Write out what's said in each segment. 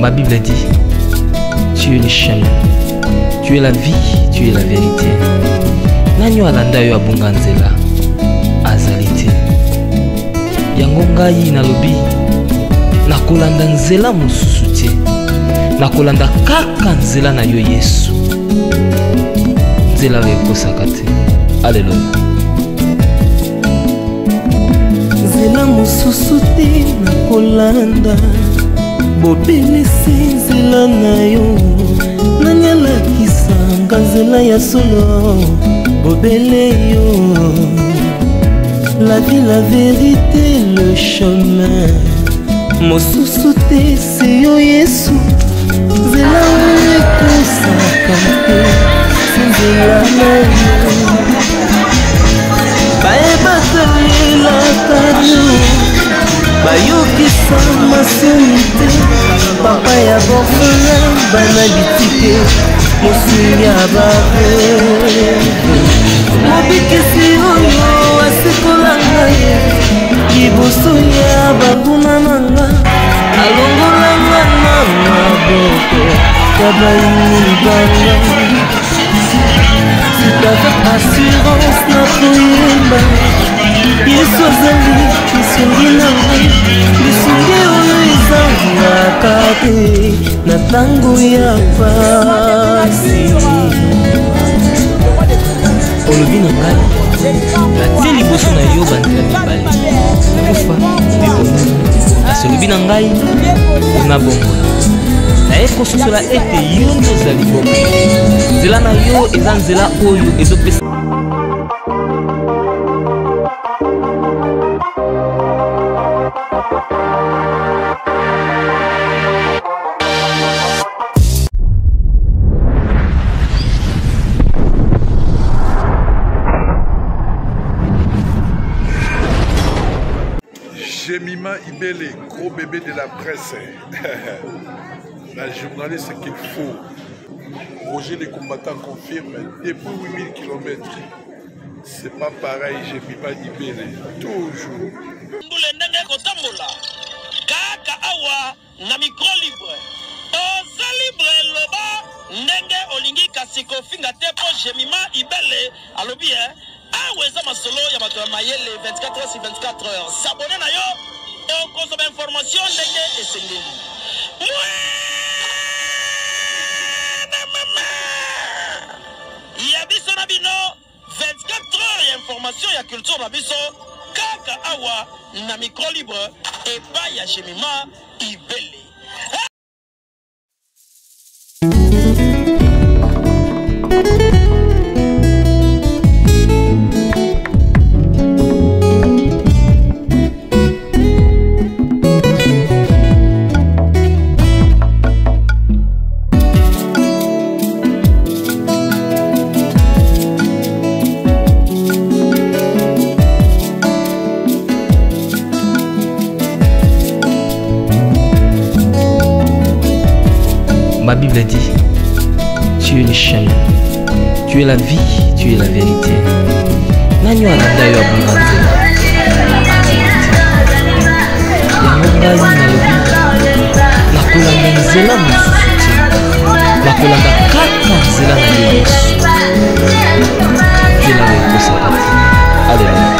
Ma Bible dit, tu es le chemin, tu es la vie, tu es la vérité. Nanyo alanda yo abunga nzela azalite. Yango ngai nalobi nakolanda nzela mosusu te. Nakolanda kaka nzela na yo Yesu. Nzela ekosaka te. Alléluia. Nzela mosusu te nakolanda. Bobelisi nzela na yo nanyalakisanga nzela ya solo. Bobele yo la vie, la vérité, le chemin. Mosusu te se yo Yesu. Nzela ekosaka te nzela na yo. Bayebatalelaka yo bayokisa masonite. Papa ya borfela bana bitike mosu ya bareve. Mobikisi oyo asikola ngai liboso ya banguna nanga. Alongolanga na maboko ya bayini banga. Avec assurance na koyemba Yesu azali lisungi na ngai. Lisungi oyo ezalaka te na ntango ya pasi. Olobi na ngai natie liboso na yo banzela mibale kufa bebomo. Kasi olobi na ngai mpona bomoi naye kososola ete yo nde ozali bomoi. Nzela na yo eza nzela oyo ezopesa Jemima Ibele, gros bébé de la presse. La journaliste qu'il faut. Roger les combattants confirme depuis 8000 km. C'est pas pareil, Jemima Ibele. Toujours. Kaka awa na micro libre. Oza libre loba ndenge olingi kasiko finga tepo Jemima Ibele alobi aweza masolo ya bato mayele 24 heures sur 24 heures. S'abonner na yo et consommer information ndenge esengeli. Ya biso na bino 24 heures ya information ya culture na biso kaka awa na micro libre et pas ya Jemima Ibele. Ma Bible dit, tu es le chemin, tu es la vie, tu es la vérité. Nanyo alanda yo abunga nzela azalite. Yango ngai nalobi nakolanda nzela mosusu te. Nakolanda kaka nzela na yo Yesu. Nzela ekosaka te. Alléluia.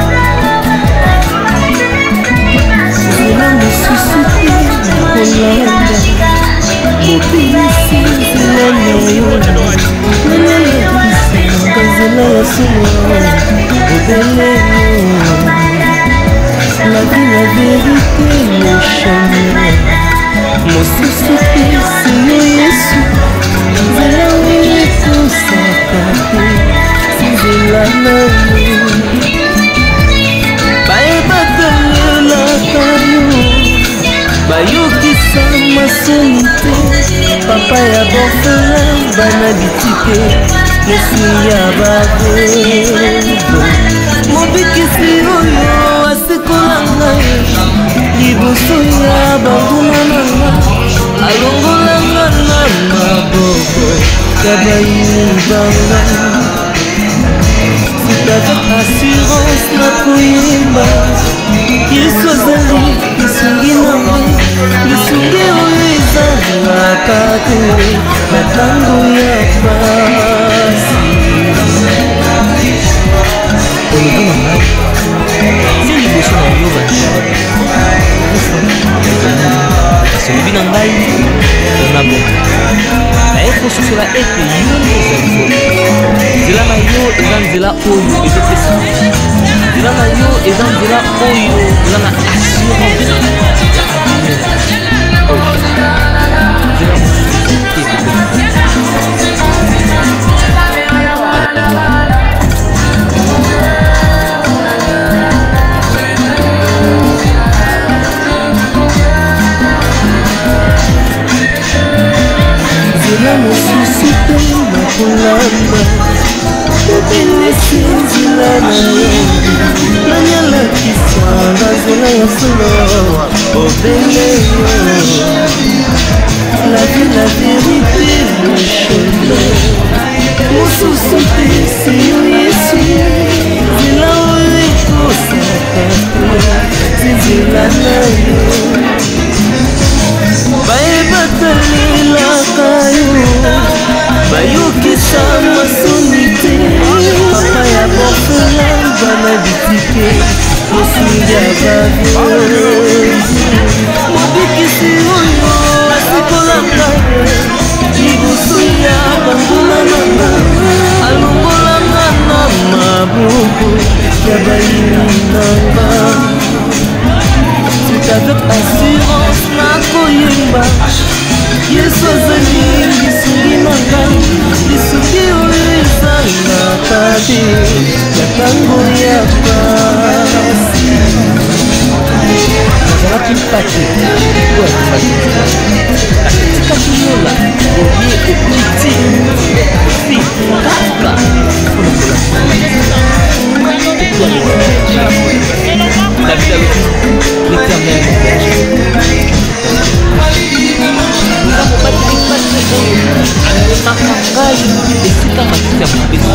Nzela mosusu te nakolanda. Bobelisi nzela na yo nanyalakisanga nzela ya solo. Bobele yo la vie, la vérité, le chemin. Mosusu te se yo Yesu. Nzela oyo ekosaka te nzela na yo. Bayebatalelaka yo bayokisa masonite. Papa ya borfela bana bitike mosu ya bareve. Mobikisi oyo asikola ngai liboso ya banguna nanga. Alongolanga na maboko ya bayini banga. Avec assurance na koyemba Yesu azali lisungi na ngai. Lisungi oyo ezalaka te na tango ya pasi. olobi na ngai nde liboso na yo bandeko kasi olobi na ngai na bongo naye kososola ete yo ezali nzela na yo eza nzela oyo ezopesa nzela na yo eza nzela oyo eza na assurance ya avenir nzela mosusu te nzela mosusu te na kolamba obelisi nzela na yo nanyalakisa nzela ya solo obele yo la vie la vérité le chemin mosusu te si yo yesu nzela oyo ekosaka te nzela na yo bayebatalelaka yo bayokisa masoni te papa ya borfela bana bitike mosungi ya bavieuse mobikisi oyo asikolaka liboso ya banguna nanga alongolanga na maboko ya bayini nanga tout avec assurance nakoyemba yesu azali lisungi na ngai lisungi oyo ezalaka te ya tango ya pasi nazalaki mpate oyo azalaki natikaki yola oye ekiti fi kaka David alobi l'éternel mon berger eza mobali mpasi oyo amemaka ngai esika matiti ya mobesu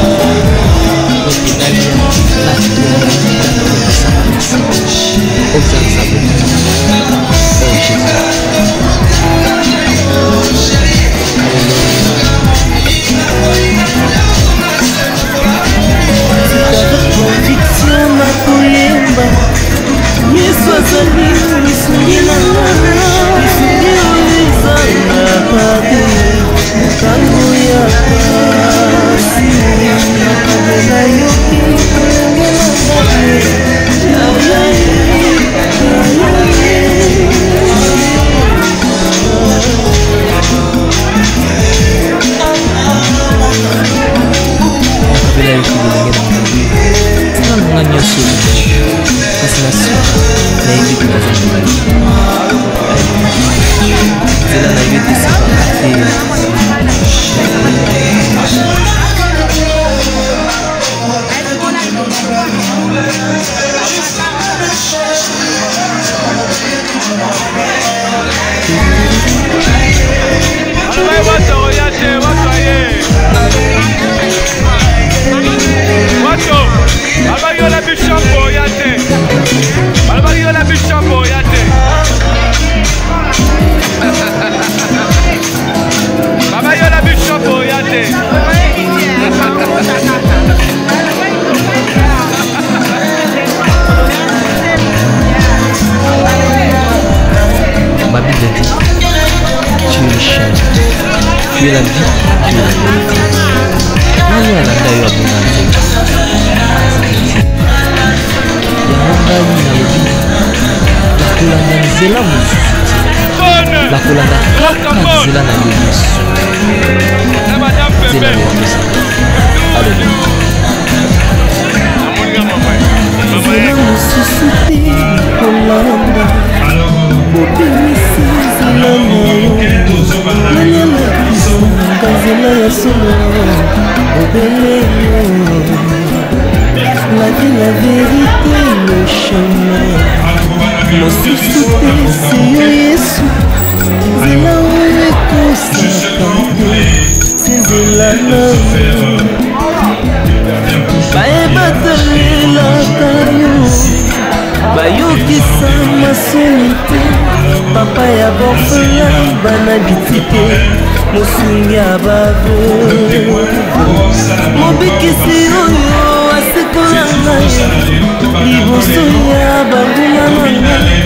okenali ozanzabo o conviction na koyemba yesu azali lisungi na ngana lisungi oyo ezalaka te ntango ya pasi nakabela yoki Tu es la vie, tu es la vérité. Nani alanda yo abona nzela yango ngai nalobi nakolanda nzela mosusu te nakolanda kaka nzela na yo yesu nzela yo apesaka aleluya nzela mosusu te kolanda bobimisi nzela na yo nanyalakisaka nzela ya solo obele yo la vie la vérité le chemin mosusu te si yo yesu nzela oyo ekosaka te si nzela na yo bayebatalelaka yo bayokisa masoni te papa ya borfela bana bitike mosungi ya bave mobikisi oyo asekola ngai liboso ya banguna na ngai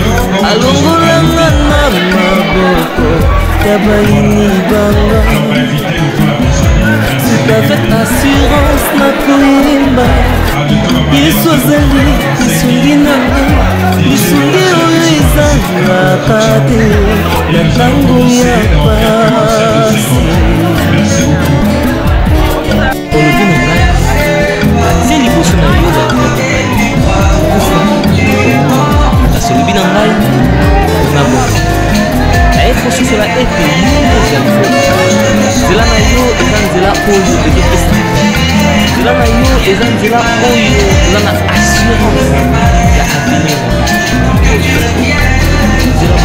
alongolanga na maboko ya bayini banga avec assurance na koyemba yesu azali lisungi na ngai lisungi oyo ezalaka te na ntango ya pasi olobi na ngai se liboso na yo kasi olobi na ngai na bongo naye kosusola ete yo ozali nzela na yo eza nzela oyo ezopesa nzela na yo eza nzela oyo eza na assurance ya avenir nzela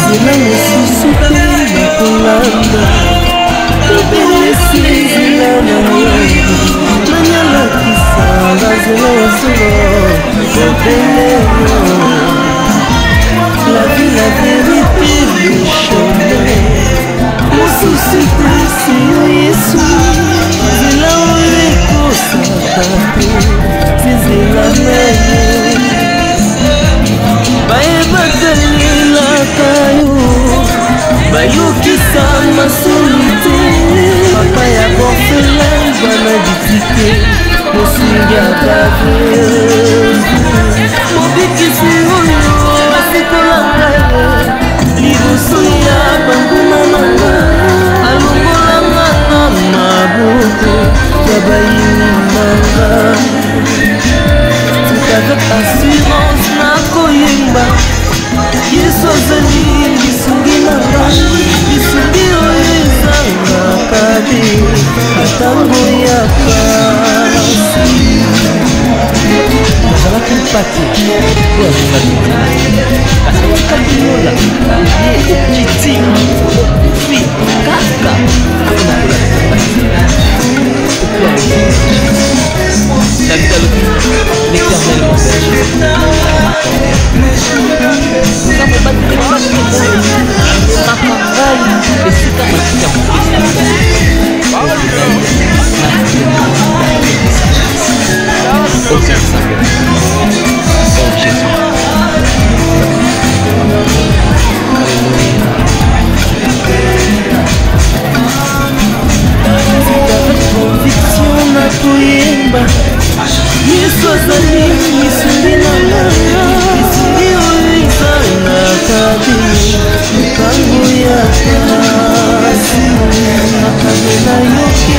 zela mosusu te nakolanda obelesi nzela na yo nanyalakisa bazela ya solo obeleo la vie la vérité le chemin mosusu te si yo yesu nzela oyo ekosaka te zezela na yo bayebatalelaka yo bayokisa masoli te papa ya borfelin bana ditike mosungi ya bave mobikisi oyo asikola ngai liboso ya banguna na nga alongolanga na maboko ya bayini manga avec assurance na koyemba yesu azali lisungi na ngai lisungi oyo ezalaka te na ntango ya pasi nazalaki mpati po azongaki kasi otikaki yola ye okiti okufi kaka mpona kolakisa David alobi l'éternel mon berger nzambe batelemaki oyo emaka ngai esika matiki ya mopesi oh Jésus avec conviction na koyemba yesu azali lisungi na ngai lisungi oyo ezalaka te ntango ya pasi nakamela yoki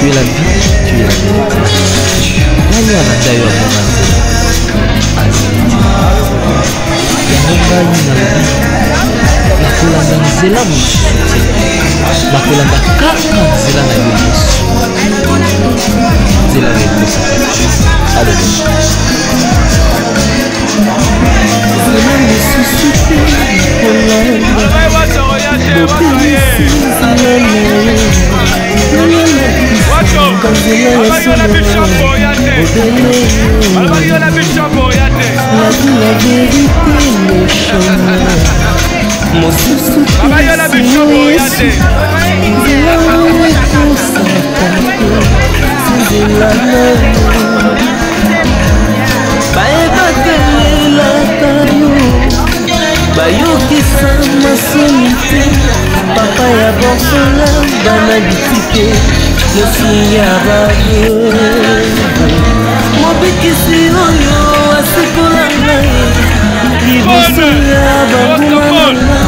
Tu es la vie, tu es la vérité. Nani anadai wa mwanzo azaliti yango ngai nalobi nakolanda nzela mosusu te nakolanda kaka nzela na yo yesu nzela oyo ekosaka aleluya nzela mosusu te nakolanda bopelisi nzela na yo nzela ya solo La vie, la vérité, le chemin. Mon souci, c'est là où est tout ça, c'est la même. Baebatela tayo, bayokisa masolite. Papa ya borsola, bana bitike, mosi ya babu. Mobikisi oyo asikola ngai, liboso ya bangumana,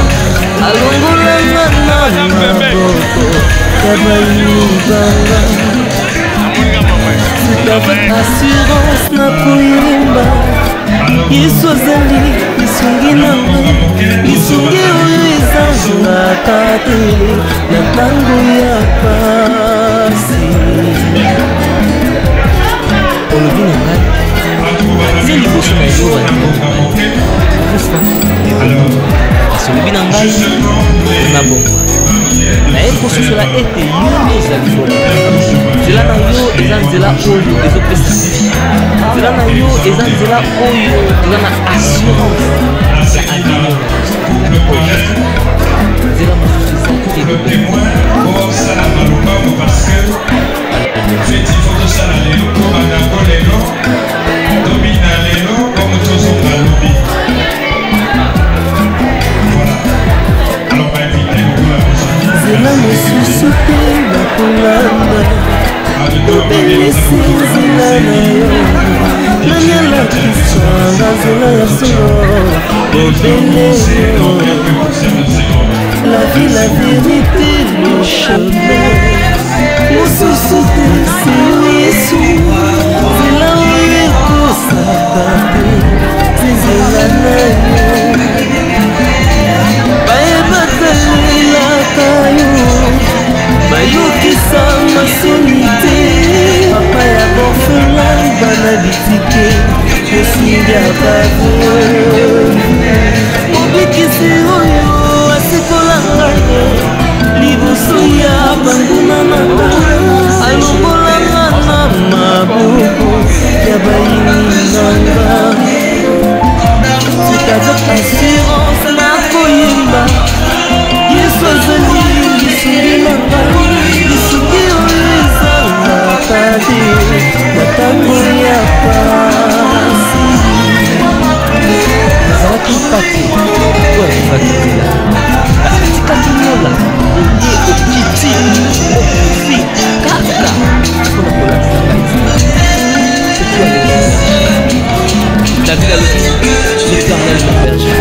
alongolanga na maboko ya bayibanga. C'est avec assurance na koyemba, Yesu azali lisungi nanga, lisungi oyo ezalaka te na ntango ya pasi. Olobi na ngai nde liboso na yo kasi olobi na ngai na bongo naye kososola ete yo ozali bolingo. Nzela na yo eza nzela oyo ezopesa nzela na yo eza nzela oyo eza na assurance ya avenir na biso nzela mosusu eza te nzela mosusu te bakolanda obelisi nzela na yo nani alakisanga nzela ya solo obele yo. La vie, la vérité, le chemin. Mosusu te c'est Yesu nzela oyo ekosaka te nzela na yo. Bayebatalelaka yo, bayokisa masoni te. Papa ya borfela, bana bitike, mosinga babu. Mobikisi oyo asikola ngai, liboso ya banguna nanga, alongolanga na maboko ya bayini nanga. C'est avec assurance na koyemba, Yesu azali lisungi nanga, lisungi oyo ezalaka te na ntango ya pasi. Nazalaki pati oyo alifaki nzela atikaki nyola nde okiti okufi kaka mpona kolakisa ngai nzela. David alobi l'Éternel me berger.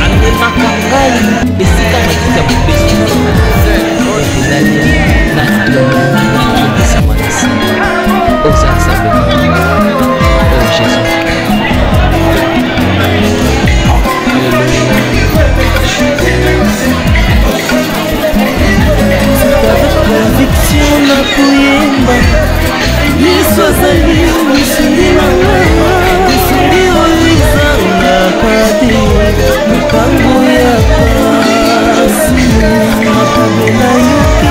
Amemaka ngai esika matiti ya mopesu ezali na kopesa manasi ozala nzambe oyo Jésus. Conviction na koyemba, Yesu azali lisungi nanga, lisungi oyo ezalaka te na ntango ya pasi. Makabela yoki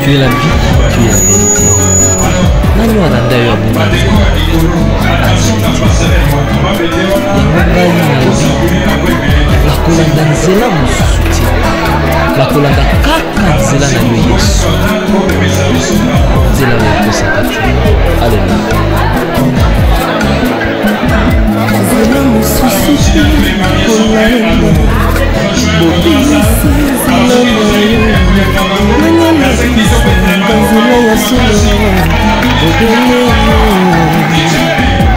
Tu es la vie, tu es la vérité. nani alanda yo aboma nzela yango ngai nalobi nakolanda nzela mosusu te nakolanda kaka nzela na yo Yesu nzela oyo ekosaka te. Alleluya. nzela mosusu te kolanda bobimisi nzela na yo nangalakisa banzela ya solo obele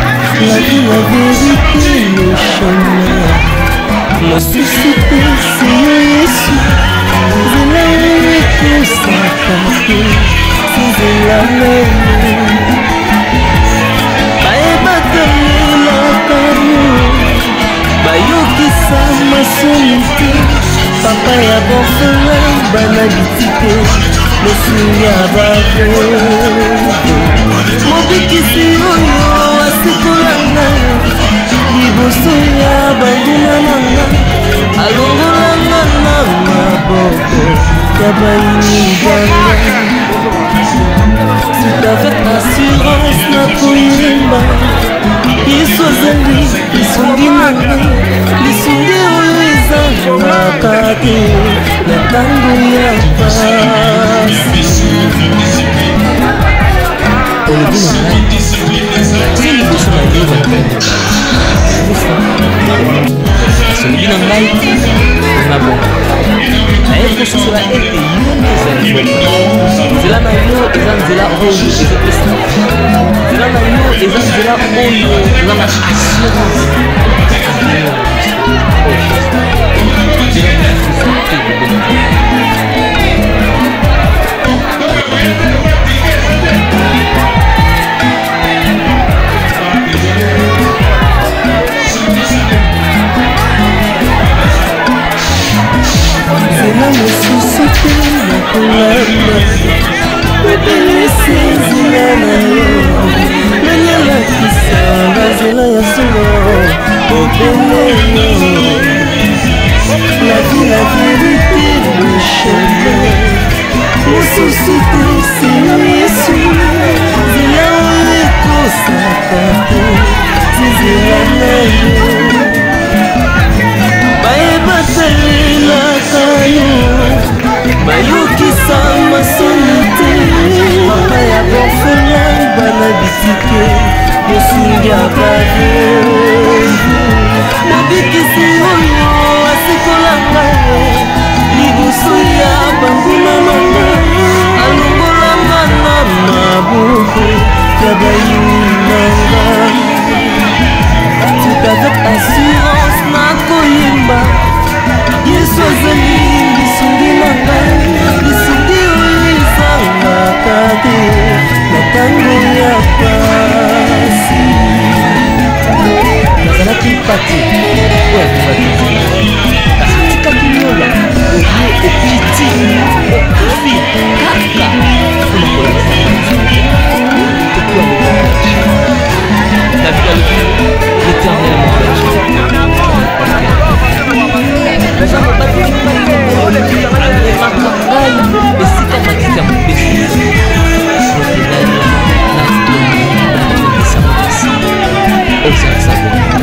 la vie, la vérité, le chemin mosusu te seyo Yesu nzela oyo ekosaka te nzela nene bayebatelelaka yo bayokisa masoni te papa ya borfelin bana bitike mosungi ya baveuve mobikisi oyo asikolanga liboso ya banguna nanga alongolanga na maboko ya bayiniganga tout avec assurance na koyemba yesu azali lisungi nanga lisungi oyo ezalaka te na ntango ya pasi olobi na ngai natie liboso na ye asolobi na ngai na bongo naye kososola ete yo ezali bongo nzela na yo eza nzela oyo ezopesa nzela na yo eza nzela oyo eza na assurance nzela mosusu te nakolanda obelisi nzela na yo nanyalakisa banzela ya solo obele la vie, la vérité, le chemin mosusu te seyo Yesu nzela oyo ekosaka te nzela na yo bayebatelelaka yo bayokisa masoni te papa ya borfelin bana bitike mosungi ya baveuve mobikisi oyo asikolanga liboso ya banguna nanga alongolanga na maboko ya bayinanga tout avec assurance nakoyemba yesu azali lisungi nanga lisungi oyo ezalaka te na ntango ya pasi nazalaki mpate oyo akobaki kasi otikaki nyola oye epiti okufi kaka mpona kolakisa tokuwa David alobi l'éternel amemaka ngai esika matiti ya mopesi natonisa mopesi ozalisa bongo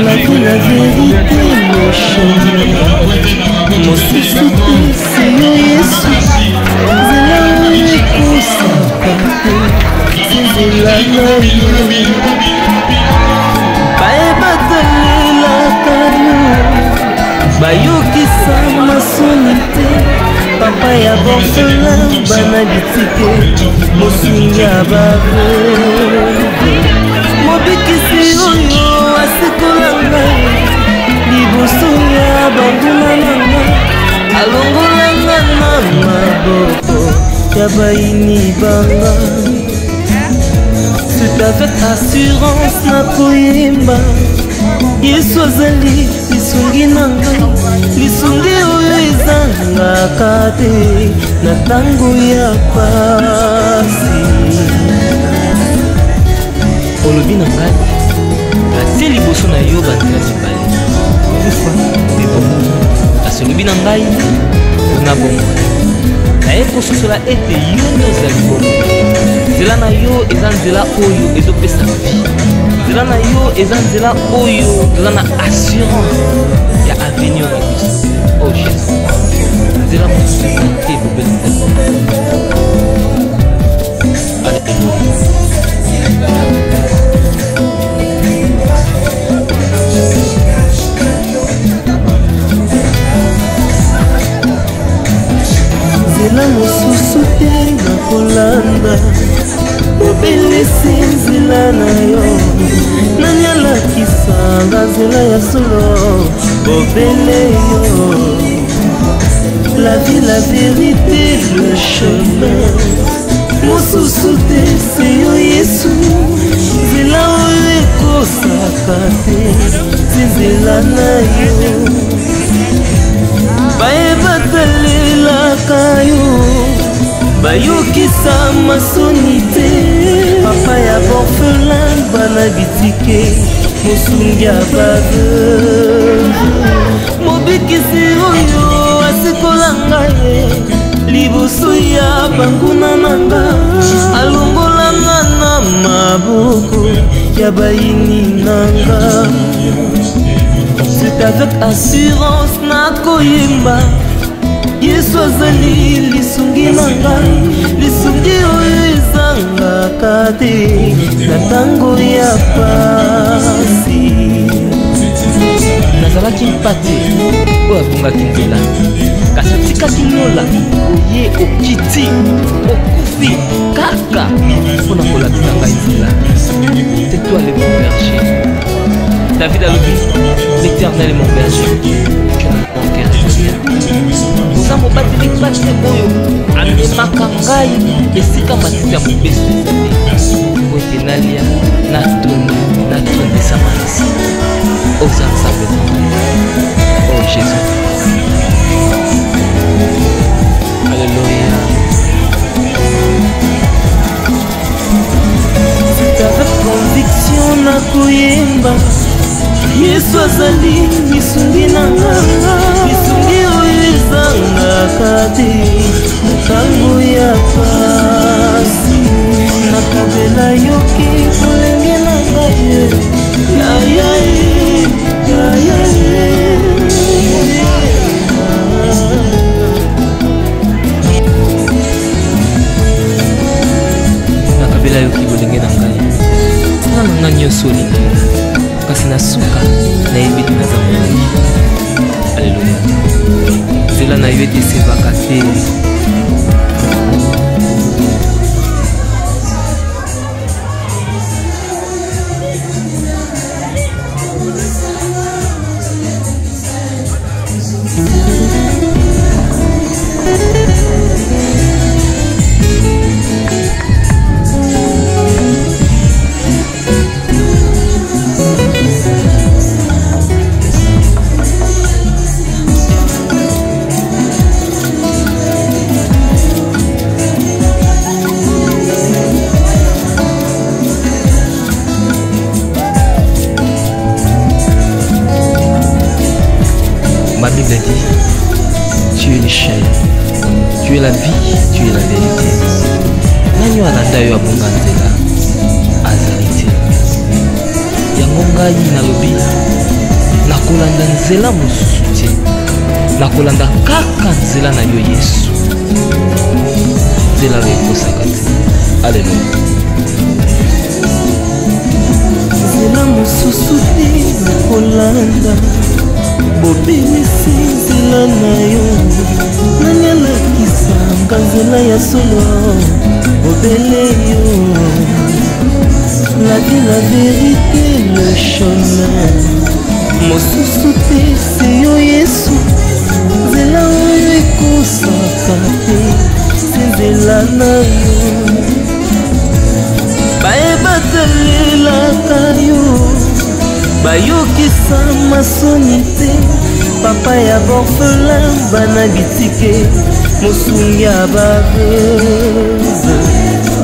La vie, la vérité, le chemin. Mosusu te seyo Yesu nzela oyo ekosaka te nzela na yo bayebatalelaka yo bayokisa masoni te papa ya borfelin bana bitike mosungi ya baveuve mobikisi oyo asikola ngai liboso ya banguna nanga alongolanga na maboko ya baini banga c'est avec assurance nakoyemba Yesu azali lisungi na ngai lisungi oyo ezangaka te na ntango ya pasi olobi na ngai atie liboso na yo banzela mibale kufa mpe bongo kasi olobi na ngai na bongo naye kososola ete yo nde ozali bongo nzela na yo eza nzela oyo ezopesa vi nzela na yo eza nzela oyo eza na assurance ya avenir na biso o jésus nzela mosusu eza te bobeli nzela mosusu te nakolanda obelisi nzela na yo nani alakisanga nzela ya solo obele yo la vie la vérité le chemin mosusu te seyo Yesu nzela oyo ekosaka te nzela na yo bayebatalelaka yo bayokisa masoni te papa ya borfelin bana bitike mosungi ya baveuve mobikisi oyo asikola ngai liboso ya banguna nanga alongolanga na maboko ya baini nanga c'est avec assurance nakoyemba Yesu azali lisungi na ngai lisungi oyo ezangaka te na ntango ya pasi nazalaki mpate oyo abongaki nzela kasi atikaki lola oye okiti okufi kaka mpona kolakisa ngai nzela c'est toi le bon berger David alobi l'éternel est mon berger je ne manquerai rien oza mobateli pate oyo amemaka ngai esika matiti ya mobeso ezali po ete nalia natondisa malisi oza nzambe na o jésus alleluya c'est avec conviction nakoyemba Yesu azali lisungi na nganga lisungi oyo ezangaka te ntango ya pasi nakabela yoki molenge na ngai nakabela yoki molenge na ngai nanga nyonso olingi kasi na suka nayebi te naza molongi alleluya nzela na yo ete esebaka te Ma Bible dit, tu es le chêne, Tu es la vie, tu es la vérité. Nani alanda yo abonga nzela azali te. Yango ngai nalobi nakolanda nzela mosusu te. Nakolanda kaka nzela na yo Yesu. Nzela ekosaka te. Alléluia. Nzela mosusu te nakolanda. Bobimisi nzela na yo. Nani alakisanga nzela ya solo. Bobele yo. La vie, la vérité, le chemin. Mosusu te c'est yo Yesu. Nzela oyo ekosaka te. C'est nzela na yo. Bayebatalelaka yo. Bayokisa masoni te. Papa ya borphelin bana bitike. Mosungi ya baveuse.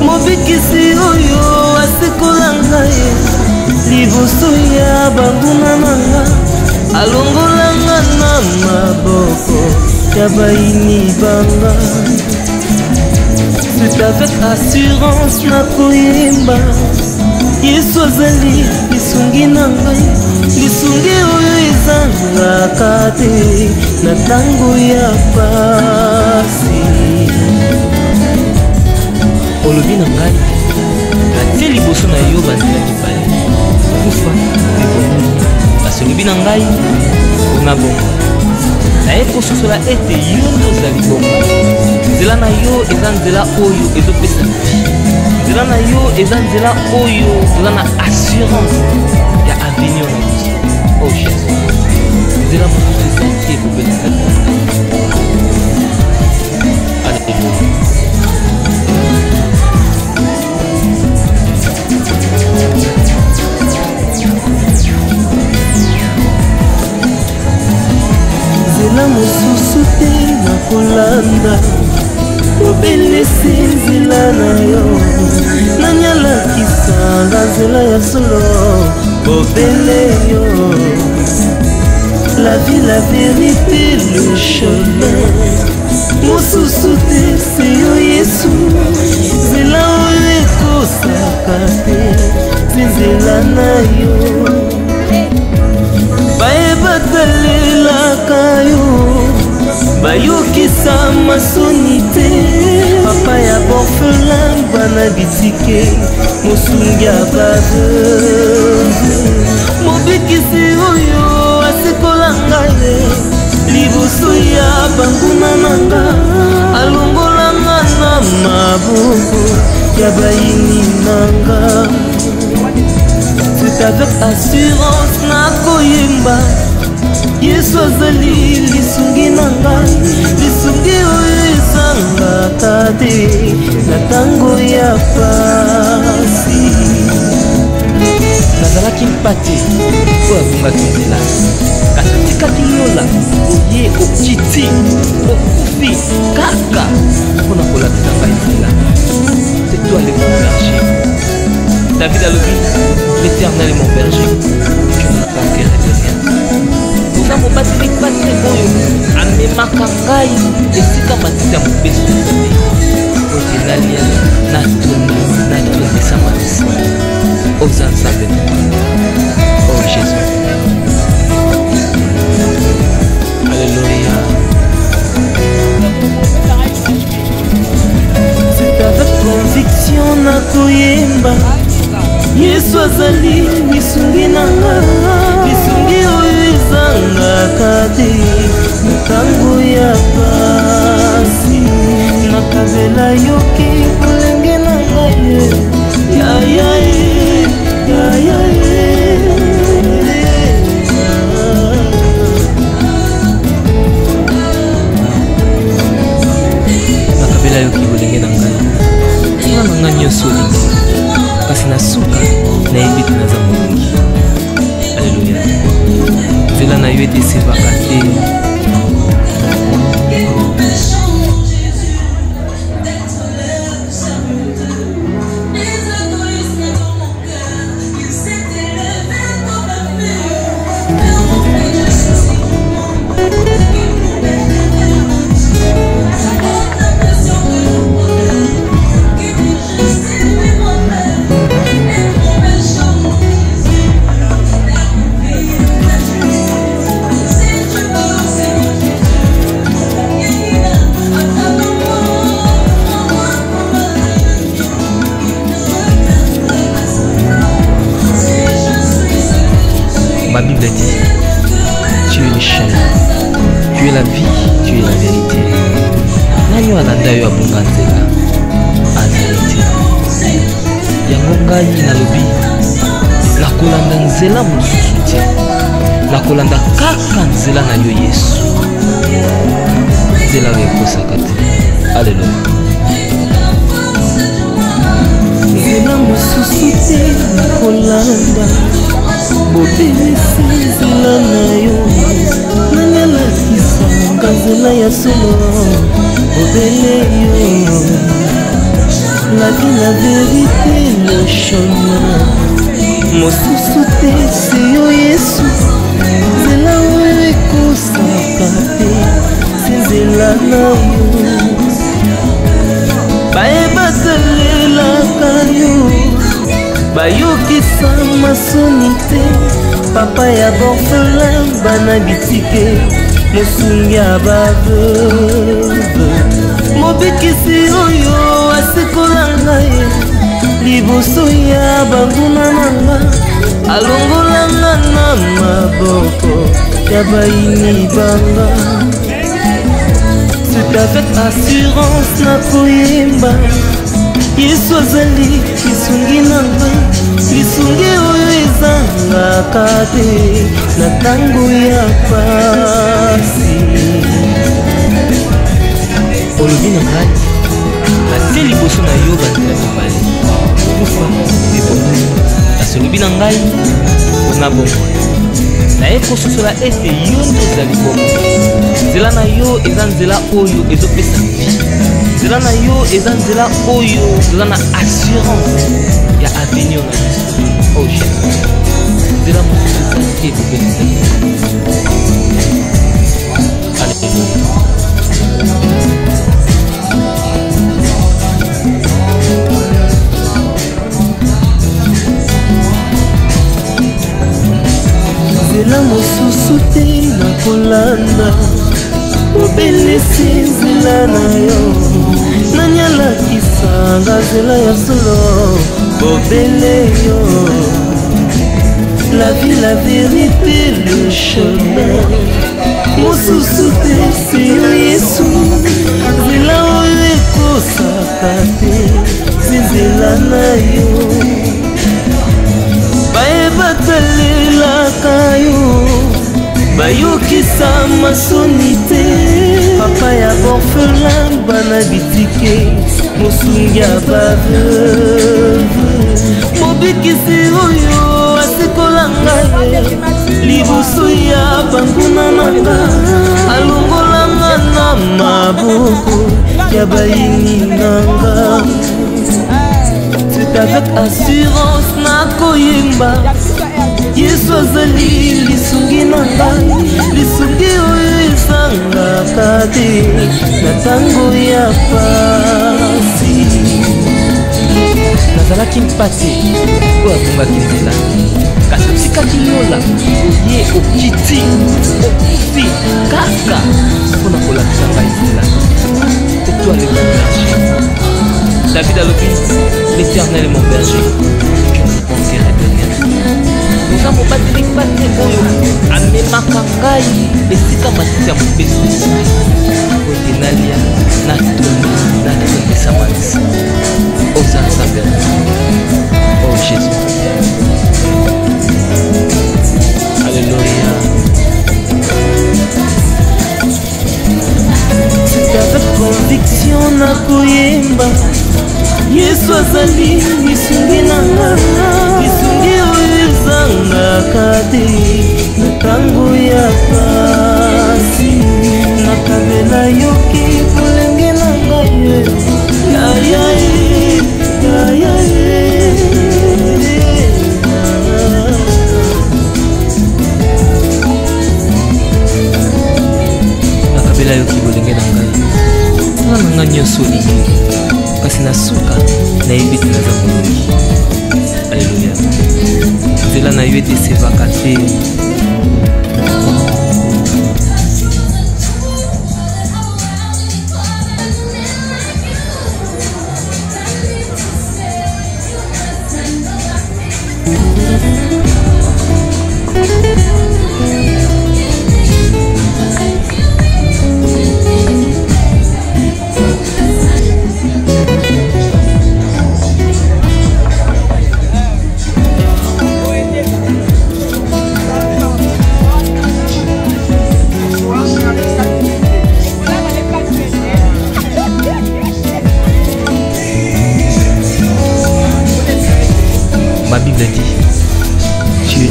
Mobikisi oyo asekolanga ye. Liboso ya banguna nanga. Alongolanga na maboko ya baini banga. C'est avec assurance na koyemba. Yesu azali lisungi na ngai. Lisungi oyo ezangaka te na ntango ya pasi. Olobi na ngai natie liboso na yo banzela mibale kufa ekomi. Kasi olobi na ngai na bongo naye kososola ete yo nde ozali bongo. Nzela na yo eza nzela oyo ezopesa vie. Nzela na yo eza nzela oyo eza na assurance ya avenir na biso. Oh Jésus, nzela mosusu eza te ekopesa vie. Alléluia. Nzela mosusu te nakolanda. Obelisi nzela na yo. Nani alakisanga nzela ya solo. Obele yo. La vie, la vérité, le chemin. Mosusu te c'est yo Yesu. Nzela oyo ekosaka te. Nzela na yo. Bayebatalelaka yo. Bayokisa masoni te. Papa ya borphelin bana bitike. Mosungi ya baveuse. Mobikisi oyo asekolanga ye. Liboso ya banguna nanga. Alongolanga na maboko ya baini nanga. C'est avec assurance na koyemba. Yesu azali lisungi na ngai. Lisungi oyo ezangaka te na ntango ya pasi. Nazalaki mpate oyo abungaki nzela. Kasi otikaki yola oye okiti okufi kaka mpona kolakisa ngai nzela. C'est toi le bon berger. David alobi l'Éternel est mon berger. Je ne manquerai de rien. Oza mobateli pate oyo amemaka ngai esika matiti ya mobeso te. Oyo nalia natondisa malisi. Oza nzambe na ngai. Oh Jésus. Alléluia. C'est avec conviction na koyemba. Yesu azali lisungi na nga. Lisungi oyo ezangaka te na ntango ya pasi. Nakabela yoki kolenge na ngai. Ya ya ya ya nakabela yoki kolenge na ngai. Nga na ngai nyonso olingi. Kasi na suka nayebi te naza molongi. Alléluia. Nzela na yo etesevaka te. Ma Bible dit, tu es le chemin, tu es la vie, tu es la vérité. Nani walanda yo abunga nzela azali te. Yango ngai nalobi nakolanda nzela mosusu te, nakolanda kaka nzela na yo Yesu, nzela oyo ekosaka te. Alleluya. Nzela mosusu te nakolanda, bobelisi nzela na yo. Nani alakisanga nzela ya solo, bobele yo. La vie, la vérité, le chemin mosusu te se yo Yesu, nzela oyo ekosaka te, se nzela na yo. Bayebatalelaka yo, bayokisa masoni te, papa ya borfelin bana bitike, mosungi ya baveuve, mobikisi oyo asikola ngai liboso ya banguna nanga, alongolanga na maboko ya bayini banga. C'est avec assurance nakoyemba, Yesu azali lisungi na ngai, lisungi oyo ezangaka te na ntango ya pasi. Olobi na ngai natie liboso na yo banzela mibale, kokufa mpe bomoi. Kasi olobi na ngai mpona bomoi, naye kososola ete yo nde ozali bomoi. Nzela na yo eza nzela oyo ezopesa vie, nzela na yo eza nzela oyo eza na assurance ya avenir na biso. Oh Jésus, nzela mosusu eza te ekobelisa. Alleluya. Nzela mosusu te nakolanda, obelisi nzela na yo. Nani alakisanga nzela ya solo, obele yo. La vie, la vérité, le chemin mosusu te se yo Yesu, nzela oyo ekosaka te, se nzela na yo. Bayebatalelaka yo, bayokisa masoni te, papa ya borfelin bana bitike, mosungi ya baveuve, mobikisi oyo asikola ngai liboso ya banguna nanga, alongolanga na maboko ya bayini nanga. C'est avec assurance nakoyemba, Yesu azali lisungi na ngai, lisungi oyo ezangaka te na ntango ya pasi. Nazalaki mpasi oyo abungaki nzela, kasi otikaki nyola oye okiti okufi kaka mpona kolakisa ngai nzela. C'est toi le bon berger. David alobi, l'Éternel est mon berger, je ne manquerai de rien. Oza mobateli pate oyo amemaka ngai esika matiti ya mopesi oyo nalia natondisa manisa. Oza nzambe. Oh Jésus. Alléluia. C'est avec conviction nakoyemba, Yesu azali lisungi na ngai, lisungi oyo ezangaka te na ntango ya pasi. Nakabela yoki kolenge na ngai, yayae yayae. Nakabela yoki kolenge na ngai, nga na ngai nyonso olingi, kasi na suka nayebi te naza molongi. Alleluya. Nzela na yo etesevaka te.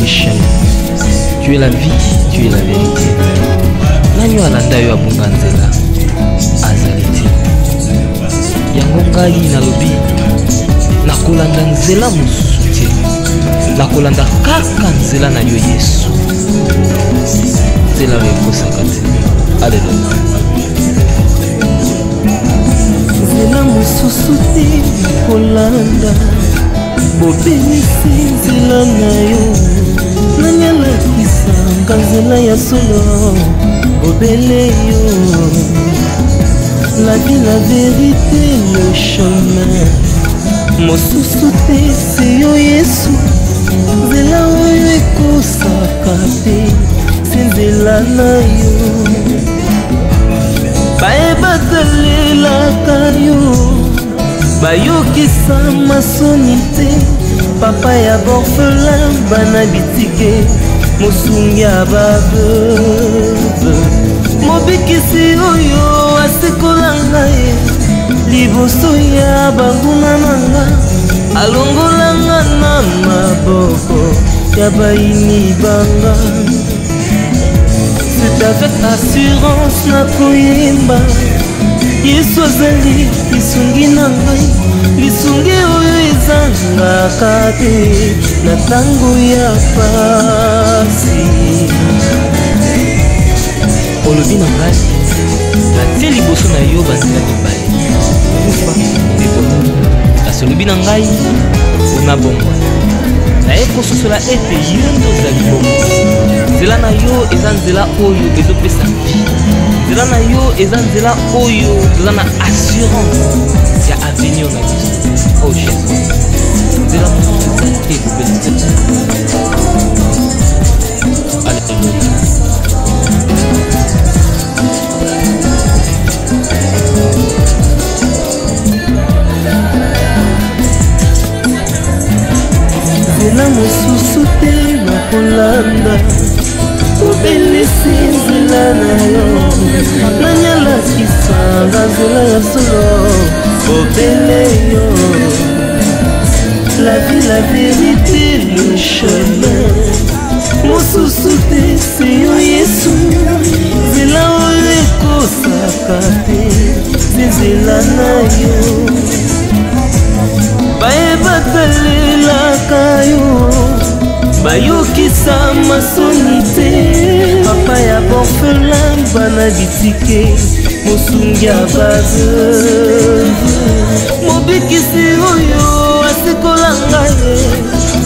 chemin, tu es la vie, tu es la vérité. Nani alanda yo abunga nzela azali te. Yango ngai nalobi nakolanda nzela mosusu te, nakolanda kaka nzela na yo Yesu, nzela oyo ekosaka te. Alleluya. Nzela mosusu te nakolanda, bobelisi nzela na yo. Nani alakisanga nzela ya solo, bobele yo. La vie, la vérité, le chemin, mosusu te c'est yo Yesu. Nzela oyo ekosaka te, se nzela na yo. Bayebatalelaka yo, bayokisa masoni te. Papa ya borfelin bana bitike, mosungi ya baveuve. Mobikisi oyo asekola ngai liboso ya banguna nanga, alongolanga na maboko ya bayini banga. C'est avec assurance nakoyemba Yesu azali lisungi na ngai, lisungi oyo ezangaka te na ntango ya pasi. Olobi na ngai natie liboso na yo banzela mibale, kufa ndeko. Kasi olobi na ngai mpona bongo naye kososola ete yo nde ozali bongo. Nzela na yo eza nzela oyo ezopesa vie, nzela na yo eza nzela oyo toza na assurance ya avenir na biso. Oh Jésus, nzela mosusu eza te ekopesa te. Alleluya. Nzela mosusu te nakolanda, obelisi nzela na yo. Nani alakisanga nzela ya solo, obele yo. La vie, la vérité, le chemin, mosusu te c'est yo Yesu. Nzela oyo ekosaka te, se nzela na yo. Bayebatalelaka yo, bayokisa masoni te. Papa ya borfelin bana bitike, mosungi ya baveuve. Mobikisi oyo asekola ngai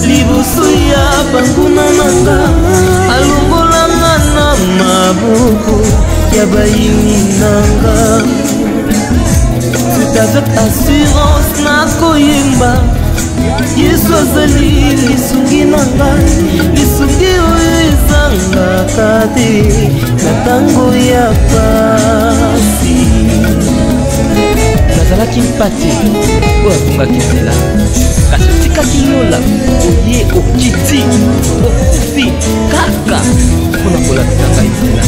liboso ya banguna nanga, alongolanga na maboko ya bayini nanga. C'est avec assurance nakoyemba Yesu azali lisungi na ngai, lisungi oyo ezangaka te na ntango ya pasi. Nazalaki mpate oyo abungaki nzela, kasi otikaki yola oye okiti okufi kaka mpona kolakisa ngai nzela.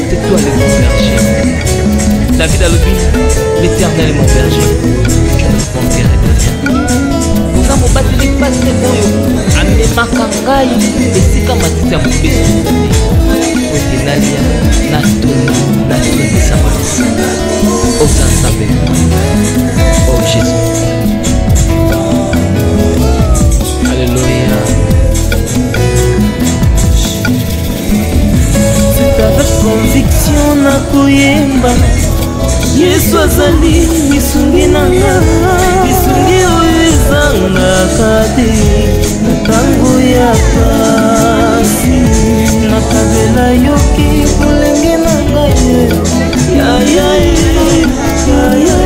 C'est toi le bon berger. David alobi, l'Éternel est mon berger, je ne manquerai de rien. Oza mobateli pase oyo amemaka ngai esika matiti ya mobesu ete nalia natondisa makasi. Oza nzambe. Oh Jésus. Alléluia. C'est avec conviction nakoyemba Yesu azali lisungi na ngai, lisungi oyo ezangaka te na ntango ya pasi. Nakabela yoki kolenge na ngai, ya ya ya ya.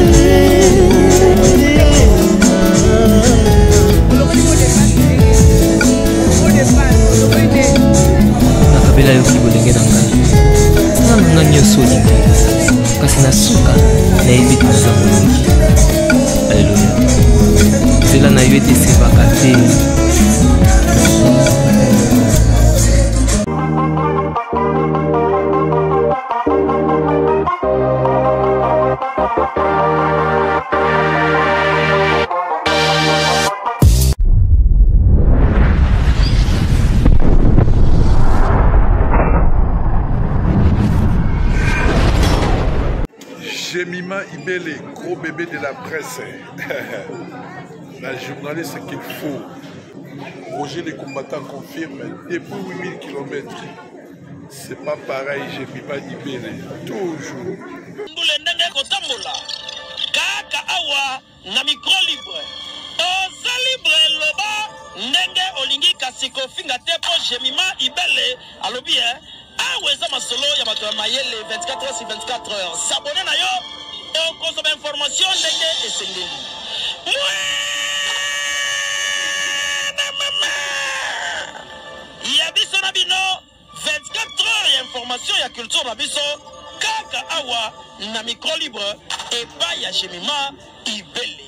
Nakabela yoki kolenge na ngai, nanga nyonso olingi, kasi na suka nayebi toza molingi. Alleluya. Nzela na yo ete esepaka te. Jemima Ibele, gros bébé de la presse. La journaliste qu'il faut. Roger les combattants confirme, depuis 8000 km. C'est pas pareil, Jemima Ibele. Toujours. Kaka awa na micro libre. Oza libre loba ndenge olingi kasiko finga tepo Jemima Ibele alobi aweza masolo ya bato ya mayele 24 heures sur 24 heures. S'abonner na yo et consommer information ndenge esengeli. Ya biso na bino 24 heures ya information ya culture na biso kaka awa na micro libre et pas ya Jemima Ibele.